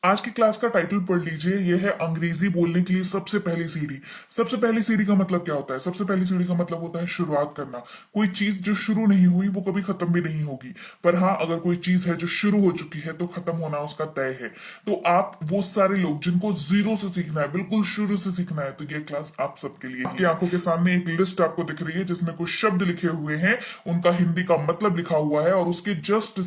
आज की क्लास का टाइटल पढ़ लीजिए, यह है अंग्रेजी बोलने के लिए सबसे पहली सीढ़ी। सबसे पहली सीढ़ी का मतलब क्या होता है? सबसे पहली सीढ़ी का मतलब होता है शुरुआत करना। कोई चीज जो शुरू नहीं हुई वो कभी खत्म भी नहीं होगी, पर हाँ अगर कोई चीज है जो शुरू हो चुकी है तो खत्म होना उसका तय है। तो आप वो सारे लोग जिनको जीरो से सीखना है, बिल्कुल शुरू से सीखना है, तो ये क्लास आप सबके लिए आपकी आंखों के सामने एक लिस्ट आपको दिख रही है जिसमें कुछ शब्द लिखे हुए हैं, उनका हिंदी का मतलब लिखा हुआ है और उसके जस्ट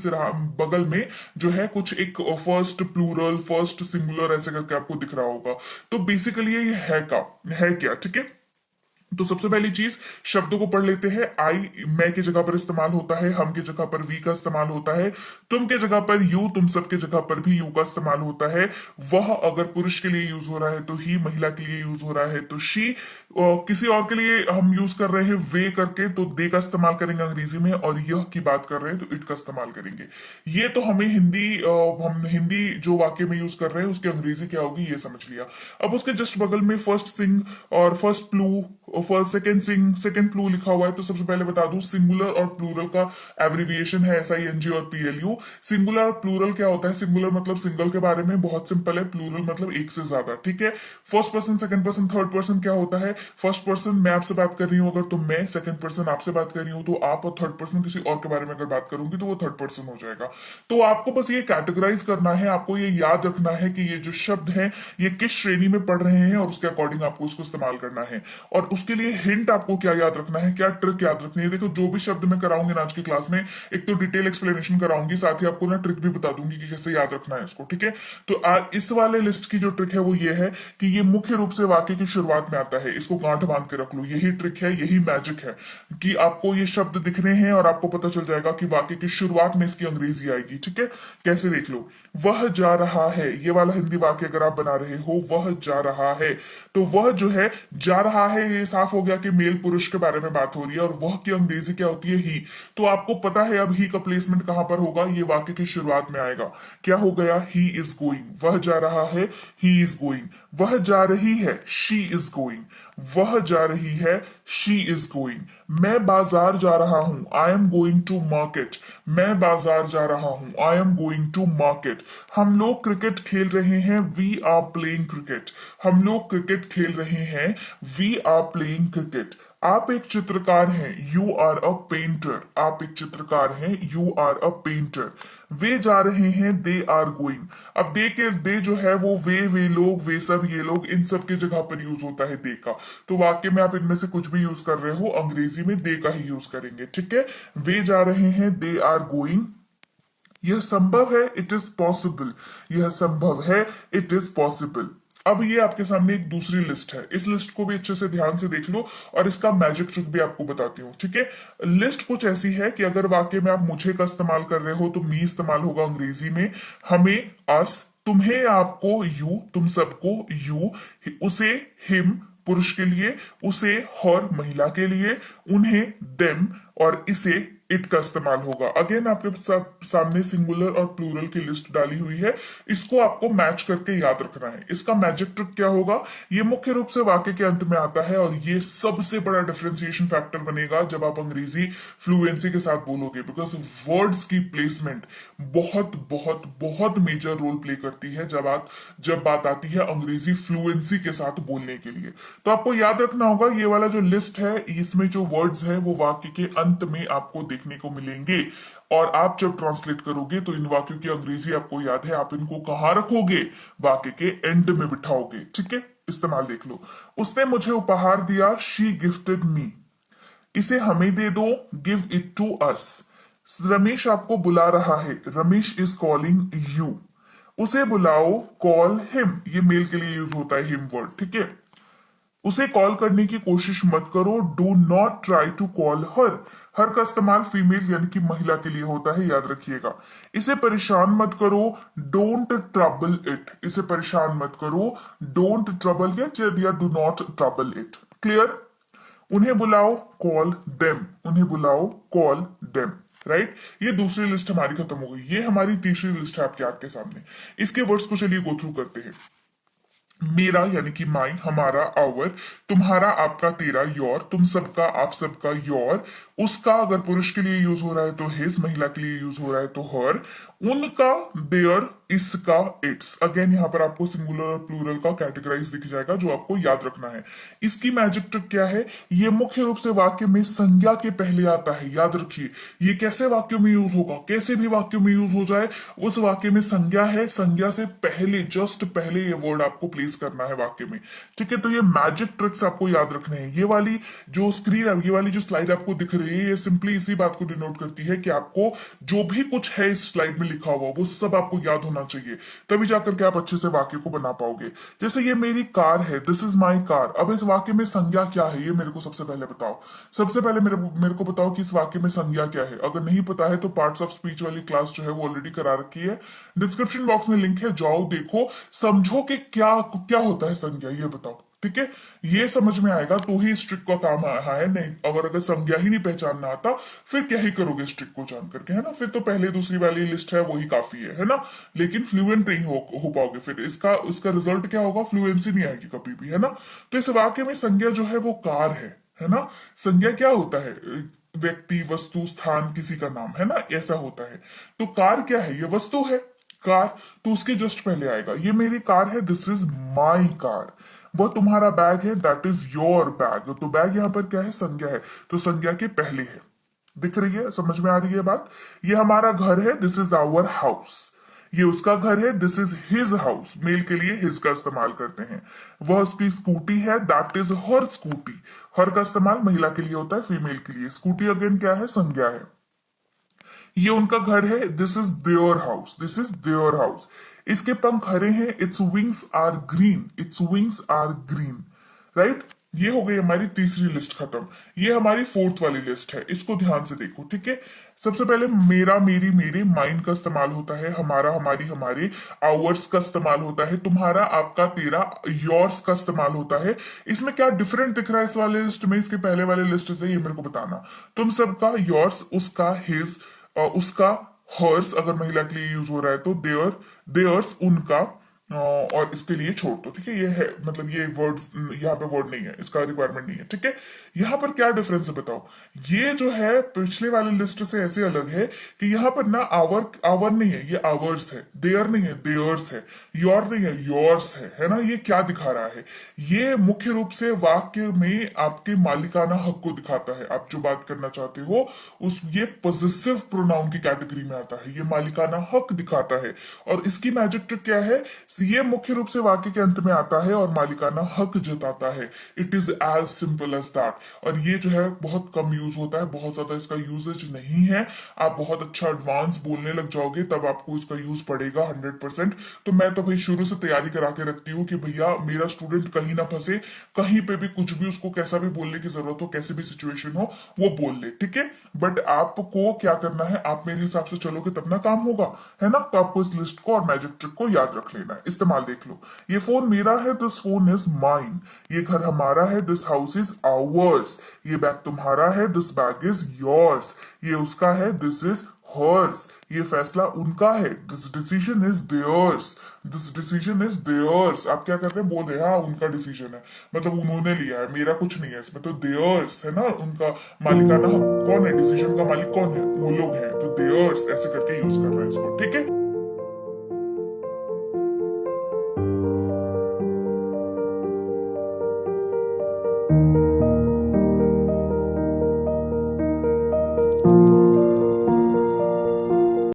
बगल में जो है कुछ एक फर्स्ट प्लूरल फर्स्ट सिंगुलर ऐसे करके आपको दिख रहा होगा। तो बेसिकली ये है क्या, ठीक है। तो सबसे पहली चीज, शब्दों को पढ़ लेते हैं। आई मैं की जगह पर इस्तेमाल होता है, हम की जगह पर वी का इस्तेमाल होता है, तुम के जगह पर यू, तुम सब के जगह पर भी यू का इस्तेमाल होता है। वह अगर पुरुष के लिए यूज हो रहा है तो ही, महिला के लिए यूज हो रहा है तो शी, किसी और के लिए हम यूज कर रहे हैं वे करके तो दे का इस्तेमाल करेंगे अंग्रेजी में, और यह की बात कर रहे हैं तो इट का इस्तेमाल करेंगे। ये तो हमें हम हिंदी जो वाक्य में यूज कर रहे हैं उसकी अंग्रेजी क्या होगी ये समझ लिया। अब उसके जस्ट बगल में फर्स्ट सिंग और फर्स्ट प्लू और सेकंड सिंग सेकंड प्लू लिखा हुआ है। तो सबसे पहले बता दूं, सिंगुलर और प्लूरल का एब्रिविएशन है SING और PLU। सिंगुलर और प्लूरल क्या होता है? सिंगुलर मतलब सिंगल के बारे में बहुत सिंपल है, प्लूरल मतलब एक से ज्यादा, ठीक है। First person, second person, third person क्या होता है? फर्स्ट पर्सन मैं आपसे बात कर रही हूँ अगर, तो मैं, सेकंड पर्सन आपसे बात कर रही हूँ तो आप, और थर्ड पर्सन किसी और के बारे में अगर बात करूंगी तो वो थर्ड पर्सन हो जाएगा। तो आपको बस ये कैटेगराइज करना है, आपको ये याद रखना है कि ये जो शब्द हैं ये किस श्रेणी में पढ़ रहे हैं और उसके अकॉर्डिंग आपको इसको इस्तेमाल करना है। और उसके लिए हिंट आपको क्या याद रखना है, क्या ट्रिक याद रखनी है? देखो जो भी शब्द मैं कराऊंगी ना आज की क्लास में, एक तो डिटेल एक्सप्लेनेशन कराऊंगी, साथ ही आपको ना ट्रिक भी बता दूंगी कि कैसे याद रखना है इसको, ठीक है। तो इस वाले लिस्ट की जो ट्रिक है वो ये है कि ये मुख्य रूप से वाक्य की शुरुआत में आता है, इसको गांठ बांध के रख लो। यही ट्रिक है, यही मैजिक है कि आपको ये शब्द दिख रहे हैं और आपको पता चल जाएगा कि वाक्य की शुरुआत में इसकी अंग्रेजी आएगी, ठीक है। कैसे देख लो, वह जा रहा है, ये वाला हिंदी वाक्य अगर आप बना रहे हो, वह जा रहा है, तो वह जो है जा रहा है, ये साफ हो गया कि मेल पुरुष के बारे में बात हो रही है, और वह की अंग्रेजी क्या होती है? ही। तो आपको पता है अब ही का प्लेसमेंट कहां पर होगा, ये वाक्य की शुरुआत में आएगा। क्या हो गया? ही इज गोइंग, वह जा रहा है, ही इज गोइंग। वह जा रही है, शी इज गोइंग। वह जा रही है, शी इज गोइंग। मैं बाजार जा रहा हूं, I am going to market. मैं बाजार जा रहा हूं, I am going to market. हम लोग क्रिकेट खेल रहे हैं, वी आर प्लेइंग क्रिकेट। हम लोग क्रिकेट खेल रहे हैं, वी आर प्लेइंग क्रिकेट। आप एक चित्रकार हैं, यू आर अ पेंटर। आप एक चित्रकार हैं, यू आर अ पेंटर। वे जा रहे हैं, दे आर गोइंग। अब दे जो है वो वे लोग, वे सब, ये लोग, इन सब की जगह पर यूज होता है दे का। तो वाक्य में आप इनमें से कुछ भी यूज कर रहे हो, अंग्रेजी में दे का ही यूज करेंगे, ठीक है। वे जा रहे हैं, दे आर गोइंग। यह संभव है, इट इज पॉसिबल। यह संभव है, इट इज पॉसिबल। अब ये आपके सामने एक दूसरी लिस्ट है, इस लिस्ट को भी अच्छे से ध्यान से देख लो और इसका मैजिक ट्रिक भी आपको बताती हूँ, ठीक है। लिस्ट कुछ ऐसी है कि अगर वाक्य में आप मुझे का इस्तेमाल कर रहे हो तो मी इस्तेमाल होगा अंग्रेजी में, हमें अस, तुम्हें आपको यू, तुम सबको यू, उसे हिम पुरुष के लिए, उसे हर महिला के लिए, उन्हें देम, और इसे इट का इस्तेमाल होगा। अगेन आपके सामने सिंगुलर और प्लूरल की लिस्ट डाली हुई है, इसको आपको मैच करके याद रखना है। इसका मैजिक ट्रिक क्या होगा? ये मुख्य रूप से वाक्य के अंत में आता है और ये सबसे बड़ा डिफरेंशिएशन फैक्टर बनेगा जब आप अंग्रेजी फ्लुएंसी के साथ बोलोगे, बिकॉज वर्ड्स की प्लेसमेंट बहुत बहुत बहुत मेजर रोल प्ले करती है जब बात आती है अंग्रेजी फ्लुएंसी के साथ बोलने के लिए। तो आपको याद रखना होगा ये वाला जो लिस्ट है, इसमें जो वर्ड्स है वो वाक्य के अंत में आपको देखने को मिलेंगे, और आप जब ट्रांसलेट करोगे तो इन वाक्यों की अंग्रेजी आपको याद है, आप इनको कहां रखोगे? वाक्य के एंड में बिठाओगे, ठीक है। इस्तेमाल देख लो। उसने मुझे उपहार दिया, शी गिफ्टेड मी। इसे हमें दे दो, give it to us. Ramesh आपको बुला रहा है, रमेश इज कॉलिंग यू। उसे बुलाओ, कॉल हिम। ये मेल के लिए यूज होता है हिम वर्ड, ठीक है। उसे कॉल करने की कोशिश मत करो, do not try to call her. Her का इस्तेमाल फीमेल यानी कि महिला के लिए होता है, याद रखिएगा। इसे परेशान मत करो, डोंट ट्रबल इट। इसे परेशान मत करो, डोंट ट्रबल इट या do not trouble it. Clear? उन्हें बुलाओ, कॉल देम। उन्हें बुलाओ, कॉल देम। राइट, ये दूसरी लिस्ट हमारी खत्म हो गई। ये हमारी तीसरी लिस्ट है आपके आंख के सामने। इसके वर्ड्स को चलिए गो थ्रू करते हैं। मेरा यानी कि माई, हमारा आवर, तुम्हारा आपका तेरा योर, तुम सबका आप सबका योर, उसका अगर पुरुष के लिए यूज हो रहा है तो हिज, महिला के लिए यूज हो रहा है तो हर, उनका देयर, इसका इट्स। अगेन यहाँ पर आपको सिंगुलर और प्लूरल का कैटेगराइज दिख जाएगा जो आपको याद रखना है। इसकी मैजिक ट्रिक क्या है, ये मुख्य रूप से वाक्य में संज्ञा के पहले आता है। याद रखिए ये कैसे वाक्यों में यूज होगा, कैसे भी वाक्यों में यूज हो जाए, उस वाक्य में संज्ञा है, संज्ञा से पहले, जस्ट पहले ये वर्ड आपको प्लेस करना है वाक्य में। ठीक है, तो ये मैजिक ट्रिक्स आपको याद रखने हैं। ये वाली जो स्क्रीन है, ये वाली जो स्लाइड आपको दिख रही है, ये सिंपली इसी बात को डिनोट करती है कि आपको जो भी कुछ है इस स्लाइड में लिखा हुआ वो सब आपको याद होना चाहिए, तभी जाकर के आप अच्छे से वाक्य को बना पाओगे। जैसे ये मेरी कार है, दिस इज माई कार। अब इस वाक्य में संज्ञा क्या है ये मेरे को सबसे पहले बताओ। सबसे पहले मेरे को बताओ कि इस वाक्य में संज्ञा क्या है। अगर नहीं पता है तो पार्ट्स ऑफ स्पीच वाली क्लास जो है वो ऑलरेडी करा रखी है, डिस्क्रिप्शन बॉक्स में लिंक है, जाओ देखो, समझो कि क्या क्या होता है संज्ञा, ये बताओ। ठीक है, ये समझ में आएगा तो ही इस ट्रिक का काम है। नहीं, अगर संज्ञा ही नहीं पहचानना आता फिर क्या ही करोगे इस ट्रिक को जान करके, है ना। फिर तो पहले दूसरी वाली लिस्ट है वही काफी है ना। लेकिन फ्लुएंट नहीं हो पाओगे, फिर इसका रिजल्ट क्या होगा, फ्लुएंसी नहीं आएगी कभी भी, है ना। तो इस वाक्य में संज्ञा जो है वो कार है ना। संज्ञा क्या होता है, व्यक्ति, वस्तु, स्थान, किसी का नाम, है ना, ऐसा होता है। तो कार क्या है, ये वस्तु है कार, तो उसके जस्ट पहले आएगा ये मेरी कार है, दिस इज माई कार। वो तुम्हारा बैग है, दैट इज योर बैग। तो बैग यहाँ पर क्या है, संज्ञा है, तो संज्ञा के पहले है। दिख रही है, समझ में आ रही है बात। ये हमारा घर है, दिस इज आवर हाउस। ये उसका घर है, this is his house. Male के लिए हिज का इस्तेमाल करते हैं। वह उसकी स्कूटी है, दैट इज हर स्कूटी। हर का इस्तेमाल महिला के लिए होता है, फीमेल के लिए। स्कूटी अगेन क्या है, संज्ञा है। ये उनका घर है, this is their house, this is their house. इसके पंख हरे हैं, its wings are green, its wings are green. Right, ये हो गई हमारी तीसरी लिस्ट खत्म। ये हमारी फोर्थ वाली लिस्ट है, इसको ध्यान से देखो। ठीक है, सबसे पहले मेरा, मेरी, मेरे, माइन का इस्तेमाल होता है, हमारा, हमारी, हमारे, आवर्स का इस्तेमाल होता है, तुम्हारा, आपका, तेरा, योर्स का इस्तेमाल होता है। इसमें क्या डिफरेंट दिख रहा है इस वाले लिस्ट में इसके पहले वाले लिस्ट से, ये मेरे को बताना। तुम सबका योर्स, उसका, हिज, उसका, हर्स अगर महिला के लिए यूज हो रहा है तो देयर, देयर्स उनका, और इसके लिए छोड़ दो। ठीक है, ये है, मतलब ये वर्ड्स यहाँ पे वर्ड नहीं है, इसका रिक्वायरमेंट नहीं है। ठीक है, यहाँ पर क्या डिफरेंस है बताओ। ये जो है पिछले वाले लिस्ट से ऐसे अलग है कि यहाँ पर ना आवर, आवर नहीं है, ये आवर्स है। देयर नहीं है, देयर्स है। योर नहीं है, योर्स है ना। ये क्या दिखा रहा है, ये मुख्य रूप से वाक्य में आपके मालिकाना हक को दिखाता है। आप जो बात करना चाहते हो उस, ये पॉजेसिव प्रोनाउन की कैटेगरी में आता है, ये मालिकाना हक दिखाता है। और इसकी मैजिक ट्रिक क्या है, ये मुख्य रूप से वाक्य के अंत में आता है और मालिकाना हक जताता है। It is as simple as that. और ये जो है बहुत कम यूज होता है, बहुत ज्यादा इसका यूजेज नहीं है। आप बहुत अच्छा एडवांस बोलने लग जाओगे तब आपको इसका यूज पड़ेगा 100%। तो मैं तो भाई शुरू से तैयारी करा के रखती हूँ कि भैया मेरा स्टूडेंट कहीं ना फंसे, कहीं पे भी कुछ भी उसको कैसा भी बोलने की जरूरत हो, कैसी भी सिचुएशन हो वो बोल ले। ठीक है, बट आपको क्या करना है, आप मेरे हिसाब से चलोगे तब ना काम होगा, है ना। तो आपको इस लिस्ट को और मैजिक ट्रिक को याद रख लेना है, इस्तेमाल देख लो। ये फोन मेरा है, दिस फोन इज माइन। ये घर हमारा है, दिस हाउस इज आवर्स। ये बैग तुम्हारा है, दिस बैग इज योर्स। ये उसका है, दिस इज हर्स। ये फैसला उनका है, this decision is theirs. This decision is theirs. आप क्या कहते हैं, बोल रहे हाँ उनका डिसीजन है, मतलब उन्होंने लिया है, मेरा कुछ नहीं है इसमें। तो देयर्स है ना, उनका मालिकाना हक कौन है, डिसीजन का मालिक कौन है, वो लोग हैं। तो देयर्स ऐसे करके यूज कर रहे हैं इसको।